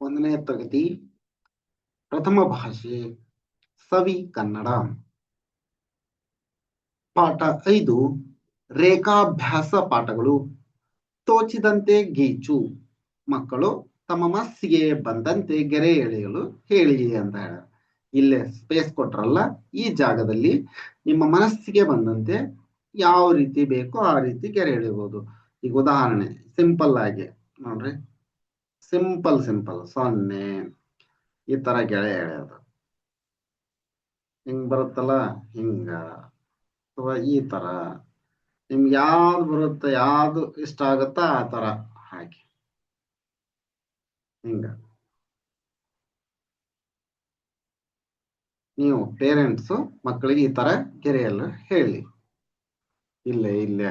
ಒಂದನೇ ತರಗತಿ ಪ್ರಥಮ ಭಾಷೆ ಸವಿ ಕನ್ನಡ ಪಾಠ 5 ರೇಖಾಭ್ಯಾಸ ಪಾಠಗಳು ತೋಚಿದಂತೆ ಗೀಚು ಮಕ್ಕಳು ತಮ್ಮ ಮನಸ್ಸಿಗೆ ಬಂದಂತೆ ಗೆರೆ ಎಳೆಯಲು ಹೇಳಿ ಅಂತ ಹೇಳ ಇಲ್ಲೇ ಸ್ಪೇಸ್ ಕೊಟ್ರಲ್ಲ ಈ ಜಾಗದಲ್ಲಿ ನಿಮ್ಮ ಮನಸ್ಸಿಗೆ ಬಂದಂತೆ ಯಾವ ರೀತಿ ಬೇಕೋ ಆ ರೀತಿ ಗೆರೆ ಎಳೆಯಬಹುದು. ಈಗ ಉದಾಹರಣೆ ಸಿಂಪಲ್ ಆಗಿ ನೋಡ್ರಿ, ಸಿಂಪಲ್ 0 ಈ ತರ ಗೆರೆ ಎಳೆಯೋದು ಹಿಂಗ್ ಬರುತ್ತಲ್ಲ, ಹಿಂಗ ಅಥವಾ ಈ ತರ ನಿಮ್ಗೆ ಯಾವ್ದು ಬರುತ್ತೆ, ಯಾವ್ದು ಇಷ್ಟ ಆಗುತ್ತೋ ಆ ತರ ಹಾಕಿ ಹಿಂಗ. ನೀವು ಪೇರೆಂಟ್ಸು ಮಕ್ಕಳಿಗೆ ಈ ತರ ಗೆರೆಯಲು ಹೇಳಿ. ಇಲ್ಲೇ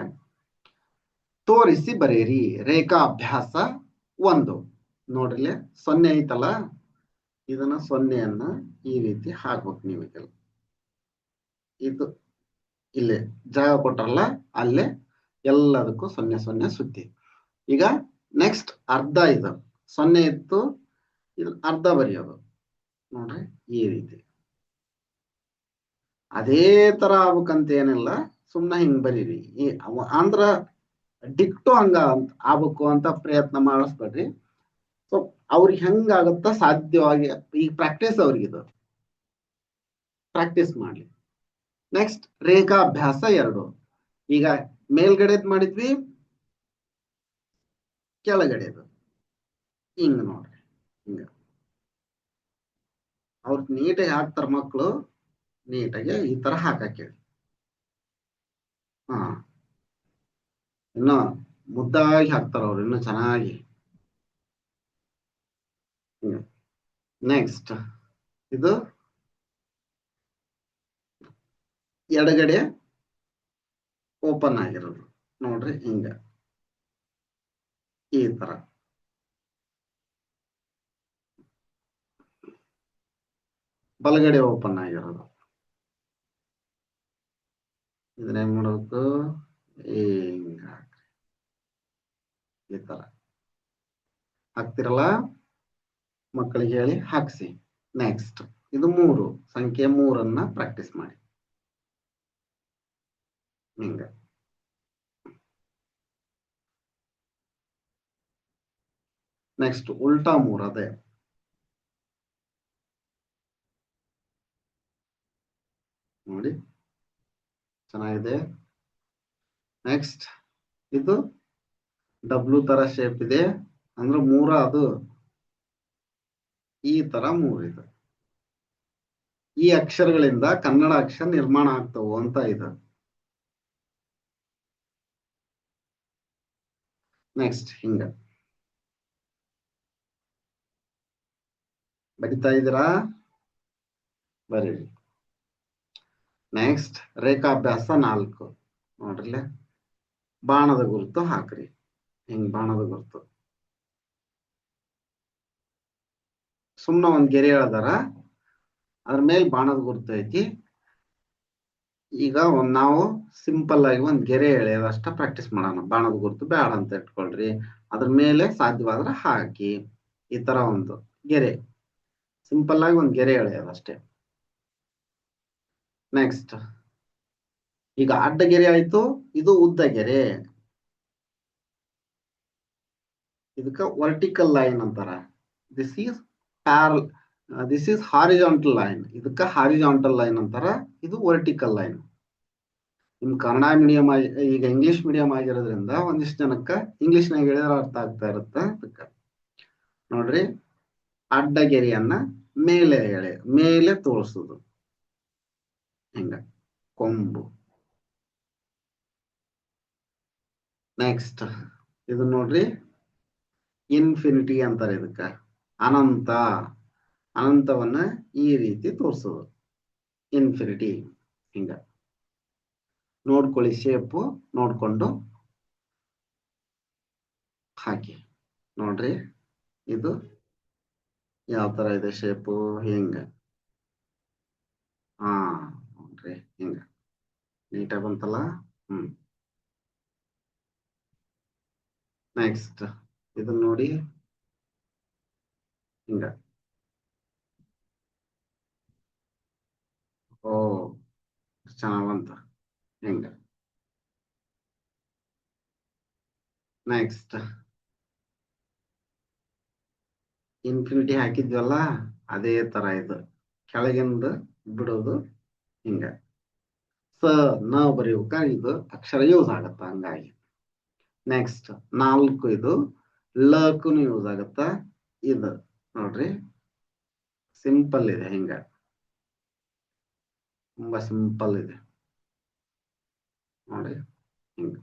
ತೋರಿಸಿ ಬರೆಯಿರಿ ರೇಖಾಭ್ಯಾಸ 1 ನೋಡ್ರಿ 0 ಐತಲ್ಲ, ಇದನ್ನ 0 ಈ ರೀತಿ ಹಾಕ್ಬೇಕು. ನೀವು ಇದು ಇಲ್ಲೇ ಜಾಗ ಕೊಟ್ರಲ್ಲ ಅಲ್ಲೇ ಎಲ್ಲದಕ್ಕೂ 0 ಸುತ್ತಿ. ಈಗ ನೆಕ್ಸ್ಟ್ ಅರ್ಧ ಇದು 0 ಇತ್ತು, ಇದು ಅರ್ಧ ಬರೆಯೋದು ನೋಡ್ರಿ ಈ ರೀತಿ. ಅದೇ ತರ ಆಗ್ಬೇಕಂತ ಏನಿಲ್ಲ, ಸುಮ್ಮನೆ ಹಿಂಗ್ ಬರೀರಿ. ಅಂದ್ರ ಡಿಕ್ಟೋ ಹಂಗ ಆಗ್ಬೇಕು ಅಂತ ಪ್ರಯತ್ನ ಮಾಡಿಸ್ಬೇಡ್ರಿ. ಸೊ ಅವ್ರಿಗೆ ಹೆಂಗಾಗುತ್ತ ಸಾಧ್ಯವಾಗಿ ಈಗ ಪ್ರಾಕ್ಟೀಸ್ ಅವ್ರಿಗಿದು ಪ್ರಾಕ್ಟೀಸ್ ಮಾಡ್ಲಿ. ನೆಕ್ಸ್ಟ್ ರೇಖಾಭ್ಯಾಸ 2 ಈಗ ಮೇಲ್ಗಡೆದ್ ಮಾಡಿದ್ವಿ, ಕೆಳಗಡೆದು ಹಿಂಗ ನೋಡ್ರಿ ಹಿಂಗ. ಅವ್ರ ನೀಟಾಗಿ ಹಾಕ್ತಾರ ಮಕ್ಕಳು, ನೀಟಾಗಿ ಈ ತರ ಹಾಕಕ್ಕೆ. ಹಾ ಇನ್ನು ಮುದ್ದಾಗಿ ಹಾಕ್ತಾರ ಅವ್ರು, ಇನ್ನು ಚೆನ್ನಾಗಿ. ನೆಕ್ಸ್ಟ್ ಇದು ಎಡಗಡೆ ಓಪನ್ ಆಗಿರೋದು ನೋಡ್ರಿ ಹಿಂಗ ಈ ತರ. ಬಲಗಡೆ ಓಪನ್ ಆಗಿರೋದು ಇದನ್ನ ಹೆಂಗ್ ಮಾಡಬೇಕು, ಹಿಂಗ ಈ ತರ ಹಾಕ್ತಿರಲ್ಲ, ಮಕ್ಕಳಿಗೆ ಹೇಳಿ ಹಾಕ್ಸಿ. ನೆಕ್ಸ್ಟ್ ಇದು 3 ಸಂಖ್ಯೆ 3 ಪ್ರಾಕ್ಟೀಸ್ ಮಾಡಿ ಹಿಂಗ. ನೆಕ್ಸ್ಟ್ ಉಲ್ಟಾ 3 ಅದೇ ನೋಡಿ ಚೆನ್ನಾಗಿದೆ. ನೆಕ್ಸ್ಟ್ ಇದು ಡಬ್ಲ್ಯೂ ತರ ಶೇಪ್ ಇದೆ ಅಂದ್ರೆ 3 ಅದು ಈ ತರ 3 ಇದೆ. ಈ ಅಕ್ಷರಗಳಿಂದ ಕನ್ನಡ ಅಕ್ಷರ ನಿರ್ಮಾಣ ಆಗ್ತವು ಅಂತ ಇದು. ನೆಕ್ಸ್ಟ್ ಹಿಂಗ ಬರಿತಾ ಇದ್ದೀರಾ, ಬರೀರಿ. ನೆಕ್ಸ್ಟ್ ರೇಖಾಭ್ಯಾಸ 4 ನೋಡ್ರಿ, ಬಾಣದ ಗುರುತು ಹಾಕ್ರಿ. ಹಿಂಗ್ ಬಾಣದ ಗುರುತು ಸುಮ್ನ ಒಂದ್ ಗೆರೆ ಹೇಳ್ದಾರ, ಅದ್ರ ಮೇಲೆ ಬಾಣದ ಗುರುತು ಐತಿ. ಈಗ ನಾವು ಸಿಂಪಲ್ ಆಗಿ ಒಂದ್ ಗೆರೆ ಎಳೆಯೋದಷ್ಟ ಪ್ರಾಕ್ಟೀಸ್ ಮಾಡೋಣ. ಬಾಣದ ಗುರುತು ಬೇಡ ಅಂತ ಇಟ್ಕೊಳ್ರಿ, ಅದ್ರ ಮೇಲೆ ಸಾಧ್ಯವಾದ್ರೆ ಹಾಕಿ ಈ ತರ ಒಂದು ಗೆರೆ, ಸಿಂಪಲ್ ಆಗಿ ಒಂದ್ ಗೆರೆ ಎಳೆಯೋದಷ್ಟೇ. ನೆಕ್ಸ್ಟ್ ಈಗ ಅಡ್ಡ ಗೆರೆ ಆಯ್ತು, ಇದು ಉದ್ದ ಗೆರೆ, ಇದಕ್ಕ ವರ್ಟಿಕಲ್ ಲೈನ್ ಅಂತಾರ. This is this is horizontal line, ಇದಕ್ಕ ಹಾರಿಜಾಂಟಲ್ ಲೈನ್ ಅಂತಾರ, ಇದು ವರ್ಟಿಕಲ್ ಲೈನ್. ನಿಮ್ ಕನ್ನಡ ಮೀಡಿಯಂ ಈಗ ಇಂಗ್ಲಿಷ್ ಮೀಡಿಯಂ ಆಗಿರೋದ್ರಿಂದ ಒಂದಿಷ್ಟು ಜನಕ್ಕ ಇಂಗ್ಲಿಷ್ನಾಗ ಹೇಳಿದ್ರೆ ಅರ್ಥ ಆಗ್ತಾ ಇರುತ್ತೆ. ಅದಕ್ಕ ನೋಡ್ರಿ ಅಡ್ಡಗೆರೆಯನ್ನ ಮೇಲೆ ತೋರಿಸುದು ಹಿಂಗ ಕೊಂಬು. ನೆಕ್ಸ್ಟ್ ಇದು ನೋಡ್ರಿ ಇನ್ಫಿನಿಟಿ ಅಂತಾರೆ, ಇದಕ್ಕ ಅನಂತ. ಅನಂತವನ್ನ ಈ ರೀತಿ ತೋರಿಸೋದು ಇನ್ಫಿನಿಟಿ ಹಿಂಗ. ನೋಡ್ಕೊಳ್ಳಿ, ಶೇಪು ನೋಡ್ಕೊಂಡು ಹಾಕಿ. ನೋಡ್ರಿ ಇದು ಯಾವ ತರ ಇದೆ ಶೇಪು, ಹಿಂಗ. ಹಾ ನೋಡ್ರಿ ಹಿಂಗ ನೀಟಾಗಿ ಬಂತಲ್ಲ. ನೆಕ್ಸ್ಟ್ ಇದನ್ನ ನೋಡಿ, ಹಿಂಗ. ಓ ಚೆನ್ನಾಗ್ ಬಂತ. ಹಿಂಗ. ನೆಕ್ಸ್ಟ್ ಇನ್ಫಿನಿಟಿ ಹಾಕಿದ್ವಲ್ಲ, ಅದೇ ತರ ಇದು ಕೆಳಗಿಂದ ಬಿಡೋದು ಹಿಂಗ. ಸ ನ ಬರೆಯುವಾಗ ಇದು ಅಕ್ಷರ ಯೂಸ್ ಆಗತ್ತ, ಹಂಗಾಗಿ. ನೆಕ್ಸ್ಟ್ 4 ಇದು ಲಕ್ಕೂ ಯೂಸ್ ಆಗತ್ತ. ಇದು ನೋಡ್ರಿ ಸಿಂಪಲ್ ಇದೆ, ಹಿಂಗ ತುಂಬಾ ಸಿಂಪಲ್ ಇದೆ ನೋಡಿ, ಹಿಂಗ.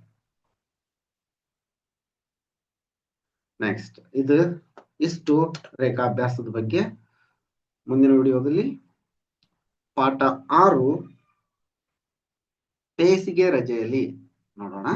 ನೆಕ್ಸ್ಟ್ ಇದು ಇಷ್ಟು ರೇಖಾಭ್ಯಾಸದ ಬಗ್ಗೆ. ಮುಂದಿನ ವಿಡಿಯೋದಲ್ಲಿ ಪಾಠ 6 ಬೇಸಿಗೆ ರಜೆಯಲ್ಲಿ ನೋಡೋಣ.